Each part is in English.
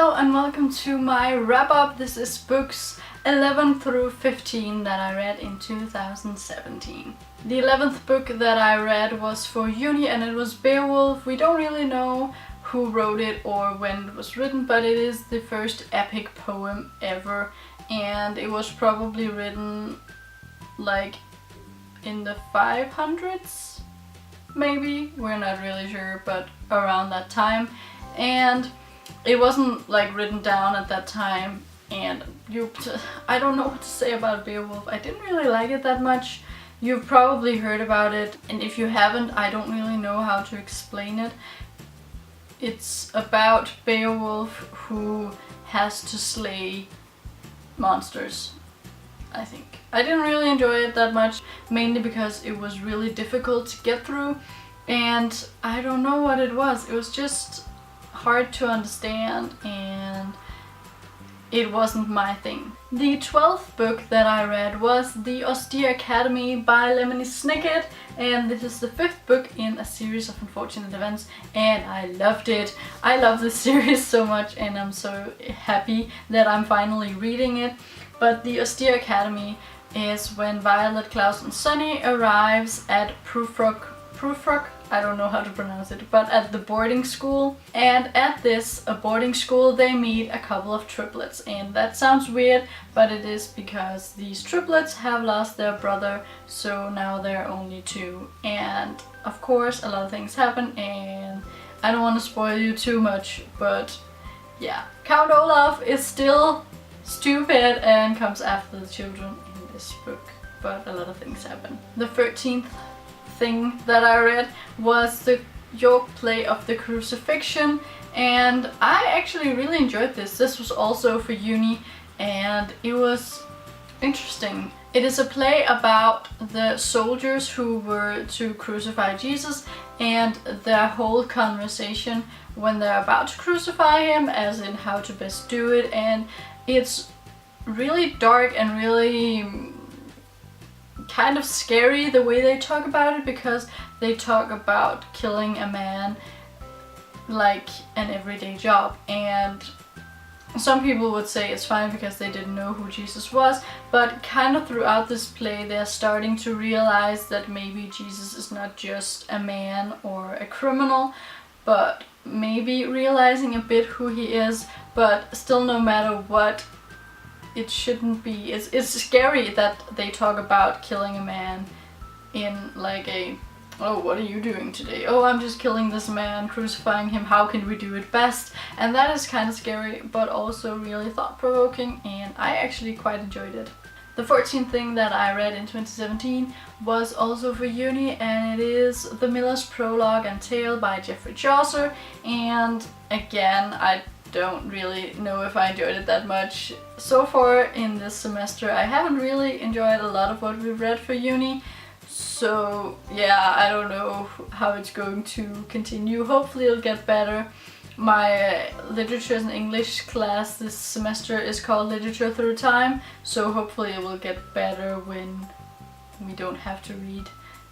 Hello and welcome to my wrap-up. This is books 11 through 15 that I read in 2017. The 11th book that I read was for uni and it was Beowulf. We don't really know who wrote it or when it was written, but it is the first epic poem ever, and it was probably written like in the 500s, maybe? We're not really sure, but around that time. And it wasn't like written down at that time, and I don't know what to say about Beowulf. I didn't really like it that much. You've probably heard about it, and if you haven't, I don't really know how to explain it. It's about Beowulf who has to slay monsters, I think. I didn't really enjoy it that much, mainly because it was really difficult to get through, and I don't know what it was. It was just hard to understand, and it wasn't my thing. The 12th book that I read was The Austere Academy by Lemony Snicket, and this is the 5th book in a series of unfortunate events, and I loved it. I love this series so much, and I'm so happy that I'm finally reading it. But The Austere Academy is when Violet, Klaus and Sunny arrives at Prufrock, I don't know how to pronounce it, but at the boarding school. And at this boarding school they meet a couple of triplets, and that sounds weird, but it is because these triplets have lost their brother, so now they're only two. And of course a lot of things happen, and I don't want to spoil you too much, but yeah. Count Olaf is still stupid and comes after the children in this book, but a lot of things happen. The 13th thing that I read was the York play of the Crucifixion, and I actually really enjoyed this. This was also for uni, and it was interesting. It is a play about the soldiers who were to crucify Jesus and their whole conversation when they're about to crucify him, as in how to best do it. And it's really dark and really kind of scary the way they talk about it, because they talk about killing a man like an everyday job, and some people would say it's fine because they didn't know who Jesus was, but kind of throughout this play they're starting to realize that maybe Jesus is not just a man or a criminal, but maybe realizing a bit who he is. But still, no matter what, it shouldn't be. It's scary that they talk about killing a man in like a, oh, what are you doing today? Oh, I'm just killing this man, crucifying him, how can we do it best? And that is kind of scary, but also really thought-provoking, and I actually quite enjoyed it. The 14th thing that I read in 2017 was also for uni, and it is The Miller's Prologue and Tale by Geoffrey Chaucer. And again, I don't really know if I enjoyed it that much. So far in this semester I haven't really enjoyed a lot of what we've read for uni, so yeah, I don't know how it's going to continue. Hopefully it'll get better. My literature and English class this semester is called Literature Through Time, so hopefully it will get better when we don't have to read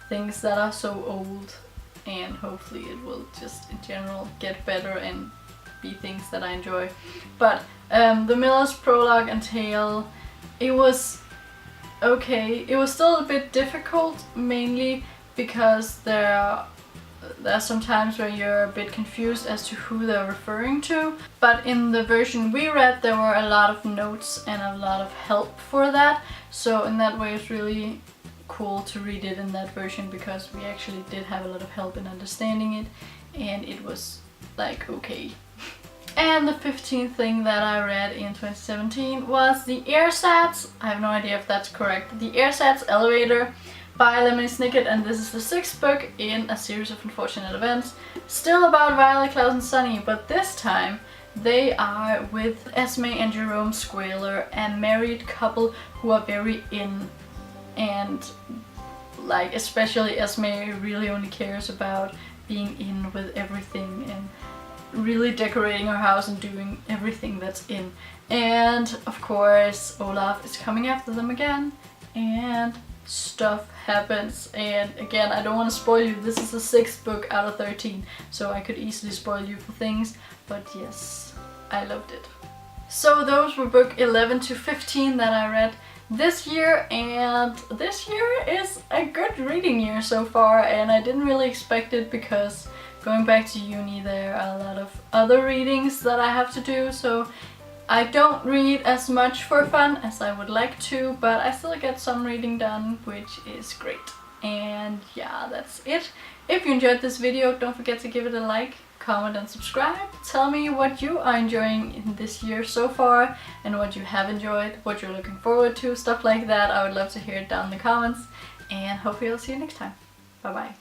things that are so old, and hopefully it will just in general get better and be things that I enjoy. But The Miller's Prologue and Tale, it was okay. It was still a bit difficult, mainly because there are some times where you're a bit confused as to who they're referring to. But in the version we read there were a lot of notes and a lot of help for that, so in that way it's really cool to read it in that version, because we actually did have a lot of help in understanding it, and it was like okay. And the 15th thing that I read in 2017 was The Ersatz, I have no idea if that's correct, The Ersatz Elevator by Lemony Snicket, and this is the 6th book in a series of unfortunate events. Still about Violet, Klaus and Sunny, but this time they are with Esme and Jerome Squaler, a married couple who are very in, and like especially Esme really only cares about being in with everything and really decorating her house and doing everything that's in. And of course Olaf is coming after them again, and stuff happens. And again, I don't want to spoil you, this is the 6th book out of 13, so I could easily spoil you for things, but yes, I loved it. So those were book 11 to 15 that I read this year, and this year is a good reading year so far, and I didn't really expect it because going back to uni there are a lot of other readings that I have to do, so I don't read as much for fun as I would like to, but I still get some reading done, which is great. And yeah, that's it. If you enjoyed this video, don't forget to give it a like, comment and subscribe. Tell me what you are enjoying in this year so far and what you have enjoyed, what you're looking forward to, stuff like that. I would love to hear it down in the comments, and hopefully I'll see you next time. Bye bye.